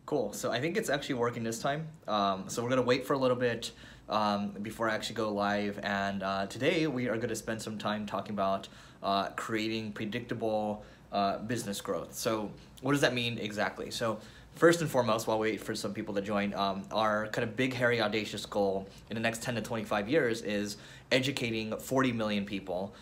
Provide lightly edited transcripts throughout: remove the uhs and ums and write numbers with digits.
Cool. So I think it's actually working this time. So we're gonna wait for a little bit before I actually go live. And today we are gonna spend some time talking about creating predictable business growth. So what does that mean exactly? So first and foremost, while we wait for some people to join, our kind of big, hairy, audacious goal in the next 10 to 25 years is educating 40 million people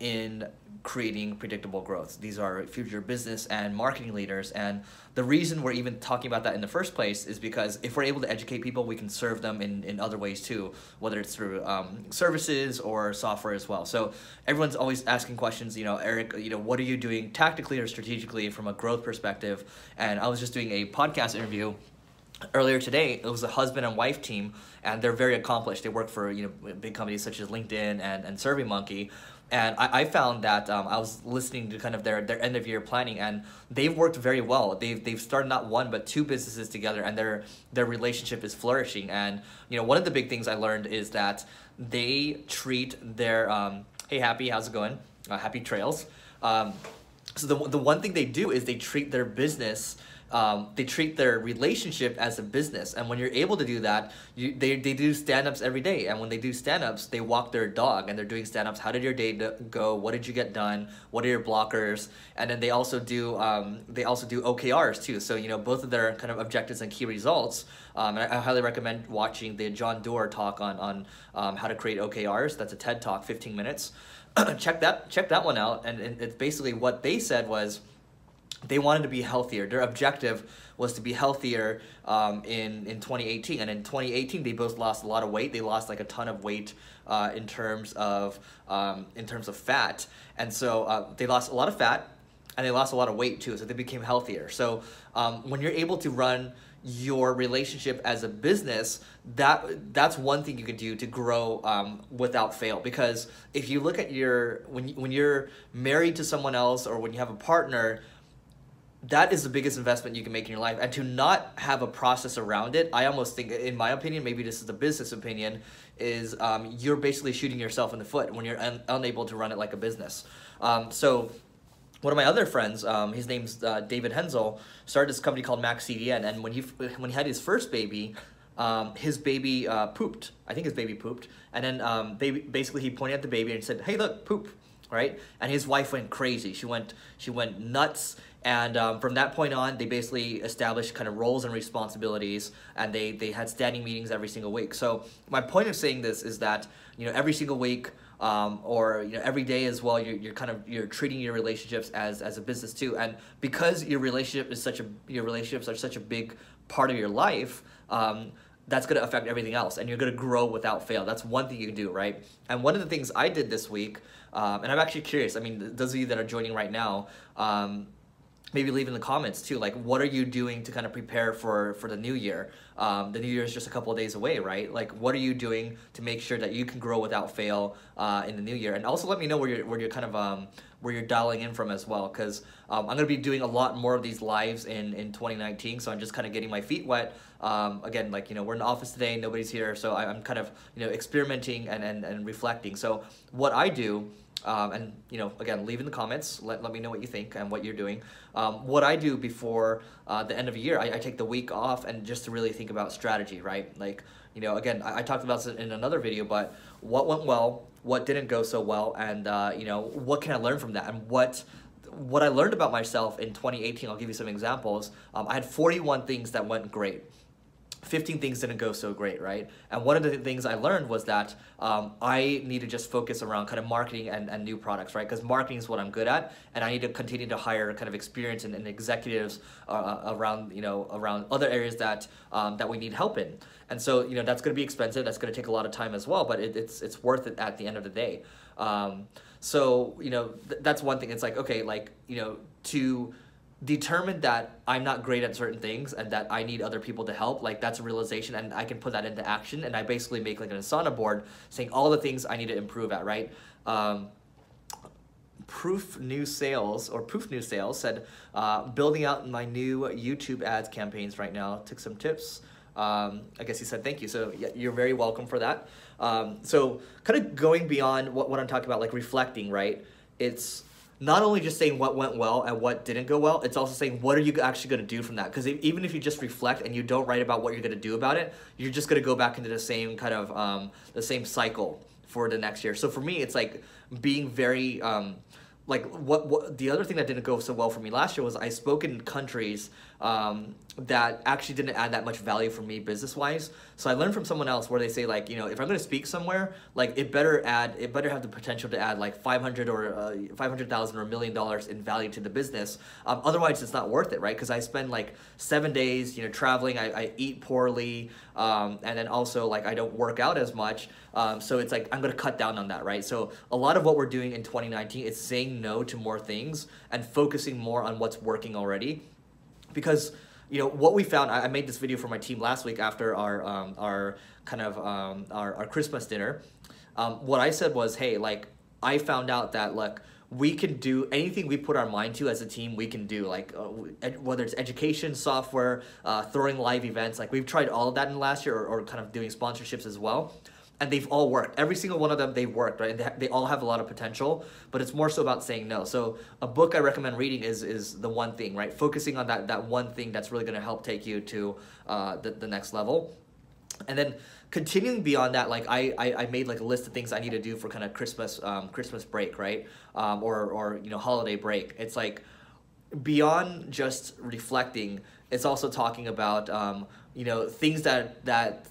in creating predictable growth. These are future business and marketing leaders, and the reason we're even talking about that in the first place is because if we're able to educate people, we can serve them in other ways too, whether it's through services or software as well. So everyone's always asking questions, Eric, what are you doing tactically or strategically from a growth perspective? And I was just doing a podcast interview earlier today. It was a husband and wife team, and they're very accomplished. They work for big companies such as LinkedIn and SurveyMonkey. And I found that I was listening to kind of their end of year planning, and they've worked very well. They've started not one but two businesses together, and their relationship is flourishing. And one of the big things I learned is that they treat their hey Happy, how's it going? Happy trails. So the one thing they do is they treat their business. They treat their relationship as a business, and when you're able to do that, they do stand-ups every day. And when they do stand-ups, they walk their dog, and they're doing stand-ups. How did your day go? What did you get done? What are your blockers? And then they also do OKRs too. So both of their kind of objectives and key results. And I highly recommend watching the John Doerr talk on how to create OKRs. That's a TED Talk, 15 minutes. Check that one out. And it's basically what they said was, they wanted to be healthier. Their objective was to be healthier in 2018, and in 2018 they both lost a lot of weight. They lost like a ton of weight in terms of fat, and so they lost a lot of fat, and they lost a lot of weight too. So they became healthier. So when you're able to run your relationship as a business, that's one thing you can do to grow without fail. Because if you look at when you're married to someone else, or when you have a partner, that is the biggest investment you can make in your life. And to not have a process around it, I almost think, in my opinion, maybe this is the business opinion, is you're basically shooting yourself in the foot when you're unable to run it like a business. So one of my other friends, his name's David Hensel, started this company called Max CDN. And when he had his first baby, his baby pooped. I think his baby pooped. And then basically he pointed at the baby and said, "Hey, look, poop." Right? And his wife went crazy. She went nuts. And from that point on, they basically established kind of roles and responsibilities, and they had standing meetings every single week. So my point of saying this is that every single week, or every day as well, you're treating your relationships as a business too. And because your relationships are such a big part of your life, that's going to affect everything else, and you're going to grow without fail. That's one thing you can do, right? And one of the things I did this week, and I'm actually curious, I mean, those of you that are joining right now, maybe leave in the comments too, like, what are you doing to kind of prepare for the new year? The new year is just a couple of days away, right? Like, what are you doing to make sure that you can grow without fail in the new year? And also let me know where you're kind of where you're dialing in from as well, because I'm going to be doing a lot more of these lives in 2019, so I'm just kind of getting my feet wet. Again, like, we're in the office today, nobody's here, so I'm kind of experimenting and reflecting. So what I do, and again, leave in the comments, let me know what you think and what you're doing. What I do before the end of the year, I take the week off, and just to really think about strategy, right? Like, again, I talked about this in another video, but what went well, what didn't go so well, and what can I learn from that? And what I learned about myself in 2018, I'll give you some examples. I had 41 things that went great. 15 things didn't go so great, right? And one of the things I learned was that I need to just focus around kind of marketing and new products, right? Because marketing is what I'm good at, and I need to continue to hire kind of experience and executives around other areas that we need help in. And so that's going to be expensive. That's going to take a lot of time as well, but it's worth it at the end of the day. So that's one thing. It's like, okay, like to determine that I'm not great at certain things and that I need other people to help, like, that's a realization, and I can put that into action. And I basically make like an Asana board saying all the things I need to improve at, right? Proof New Sales said, building out my new YouTube ads campaigns right now. Took some tips. I guess he said thank you. So yeah, you're very welcome for that. So kind of going beyond what I'm talking about, like reflecting, right? It's not only just saying what went well and what didn't go well, it's also saying what are you actually going to do from that. Because even if you just reflect and you don't write about what you're going to do about it, you're just going to go back into the same kind of the same cycle for the next year. So for me, it's like being very like what the other thing that didn't go so well for me last year was I spoke in countries that actually didn't add that much value for me business wise. So I learned from someone else where they say like, you know, if I'm going to speak somewhere, like it better have the potential to add like 500 or 500,000 or $1 million in value to the business. Otherwise it's not worth it, right? Because I spend like 7 days, you know, traveling, I eat poorly, and then also like I don't work out as much. So it's like I'm going to cut down on that, right? So a lot of what we're doing in 2019 is saying no to more things and focusing more on what's working already. Because, you know, what we found, I made this video for my team last week after our Christmas dinner. What I said was, hey, like I found out that like we can do anything we put our mind to as a team, we can do, like whether it's education, software, throwing live events. Like we've tried all of that in the last year, or kind of doing sponsorships as well. And they've all worked. Every single one of them, they've worked, right? And they all have a lot of potential, but it's more so about saying no. So a book I recommend reading is The One Thing, right? Focusing on that one thing that's really gonna help take you to the next level. And then continuing beyond that, like I made like a list of things I need to do for kind of Christmas break, right? Or you know, holiday break. It's like beyond just reflecting, it's also talking about you know, things that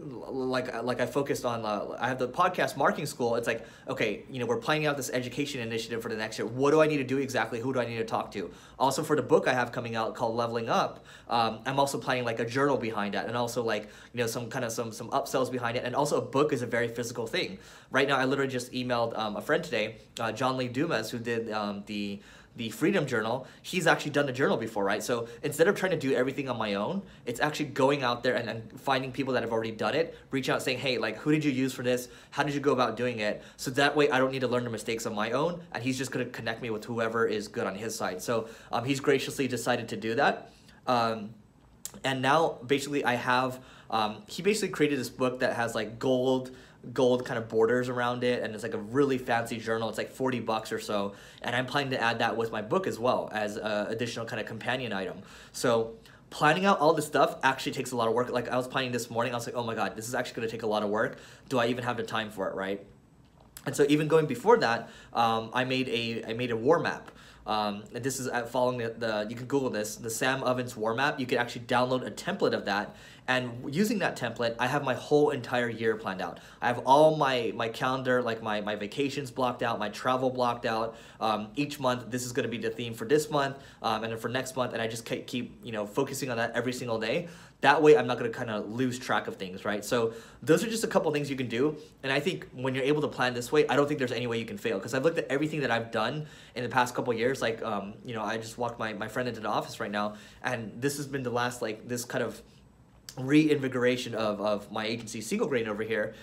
like I focused on, I have the podcast marketing school. It's like, okay, you know, we're planning out this education initiative for the next year. What do I need to do exactly? Who do I need to talk to? Also for the book I have coming out called Leveling Up, I'm also planning like a journal behind that, and also like, you know, some upsells behind it. And also a book is a very physical thing. Right now I literally just emailed a friend today, John Lee Dumas, who did the Freedom Journal. He's actually done the journal before, right? So instead of trying to do everything on my own, it's actually going out there and finding people that have already done it, reach out saying, hey, like, who did you use for this? How did you go about doing it? So that way I don't need to learn the mistakes on my own, and he's just gonna connect me with whoever is good on his side. So he's graciously decided to do that. And now basically I have, he basically created this book that has like gold kind of borders around it, and it's like a really fancy journal. It's like $40 or so, and I'm planning to add that with my book as well as additional kind of companion item. So planning out all this stuff actually takes a lot of work. Like I was planning this morning, I was like, oh my god, this is actually going to take a lot of work. Do I even have the time for it, right? And so even going before that, I made a war map. And this is following you can Google this, the Sam Ovens war map. You can actually download a template of that, and using that template, I have my whole entire year planned out. I have all my calendar, like my vacations blocked out, my travel blocked out. Each month, this is going to be the theme for this month, and then for next month, and I just keep you know, focusing on that every single day. That way, I'm not going to kind of lose track of things, right? So those are just a couple things you can do. And I think when you're able to plan this way, I don't think there's any way you can fail. Because I've looked at everything that I've done in the past couple of years. Like, you know, I just walked my friend into the office right now. And this has been the last, like, this kind of reinvigoration of my agency, Single Grain, over here.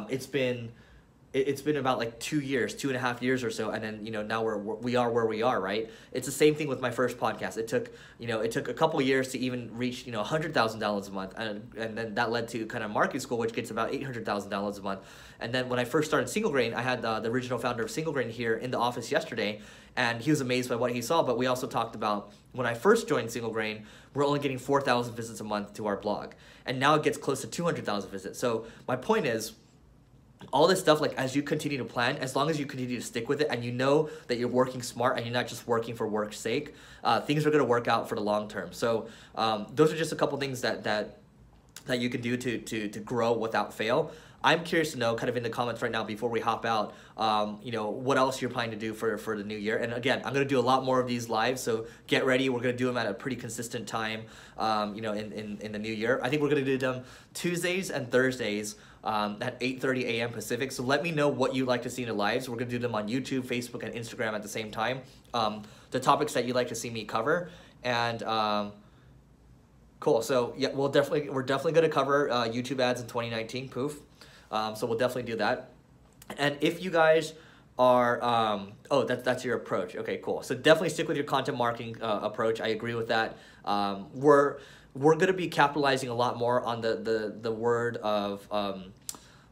It's been about like 2 years, 2.5 years or so, and then, you know, now we are where we are, right? It's the same thing with my first podcast. It took a couple years to even reach, you know, $100,000 a month, and then that led to kind of marketing school, which gets about $800,000 a month. And then when I first started Single Grain, I had the original founder of Single Grain here in the office yesterday, and he was amazed by what he saw. But we also talked about when I first joined Single Grain, we're only getting 4,000 visits a month to our blog, and now it gets close to 200,000 visits. So my point is, all this stuff, like as you continue to plan, as long as you continue to stick with it and you know that you're working smart and you're not just working for work's sake, things are going to work out for the long term. So those are just a couple things that you can do to grow without fail. I'm curious to know, kind of in the comments right now before we hop out, you know, what else you're planning to do for the new year. And again, I'm going to do a lot more of these lives, so get ready. We're going to do them at a pretty consistent time, you know, in the new year. I think we're going to do them Tuesdays and Thursdays at 8:30 a.m. Pacific. So let me know what you'd like to see in the lives. We're going to do them on YouTube, Facebook, and Instagram at the same time. The topics that you'd like to see me cover. And cool. So yeah, we're definitely going to cover YouTube ads in 2019. Poof. So we'll definitely do that. And if you guys are, oh, that's your approach. Okay, cool. So definitely stick with your content marketing approach. I agree with that. We're going to be capitalizing a lot more on the word of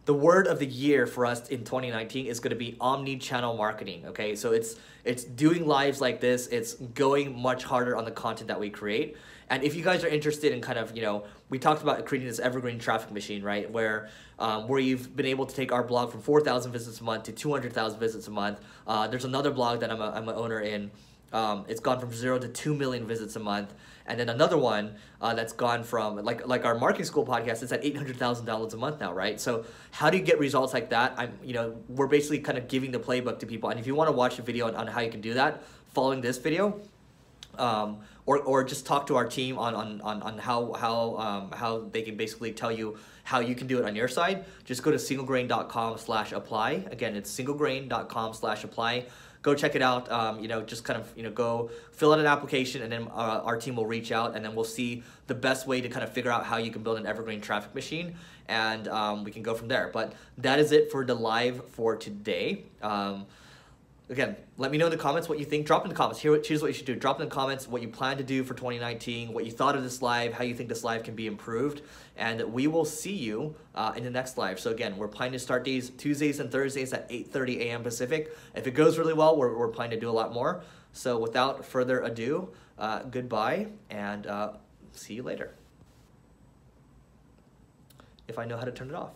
the word of the year for us in 2019 is going to be omni-channel marketing. Okay, so it's doing lives like this. It's going much harder on the content that we create. And if you guys are interested in kind of, we talked about creating this evergreen traffic machine, right? Where you've been able to take our blog from 4,000 visits a month to 200,000 visits a month. There's another blog that I'm an owner in. It's gone from 0 to 2 million visits a month, and then another one that's gone from like our marketing school podcast. It's at $800,000 a month now, right? So how do you get results like that? We're basically kind of giving the playbook to people, and if you want to watch a video on how you can do that, following this video, or just talk to our team on how they can basically tell you how you can do it on your side, just go to singlegrain.com/apply. Again, it's singlegrain.com/apply. Go check it out. Just kind of, go fill out an application, and then our team will reach out, and then we'll see the best way to kind of figure out how you can build an evergreen traffic machine, and we can go from there. But that is it for the live for today. Again, let me know in the comments what you think. Drop in the comments. Here's what you should do. Drop in the comments what you plan to do for 2019, what you thought of this live, how you think this live can be improved, and we will see you in the next live. So again, we're planning to start these Tuesdays and Thursdays at 8:30 a.m. Pacific. If it goes really well, we're planning to do a lot more. So without further ado, goodbye, and see you later. If I know how to turn it off.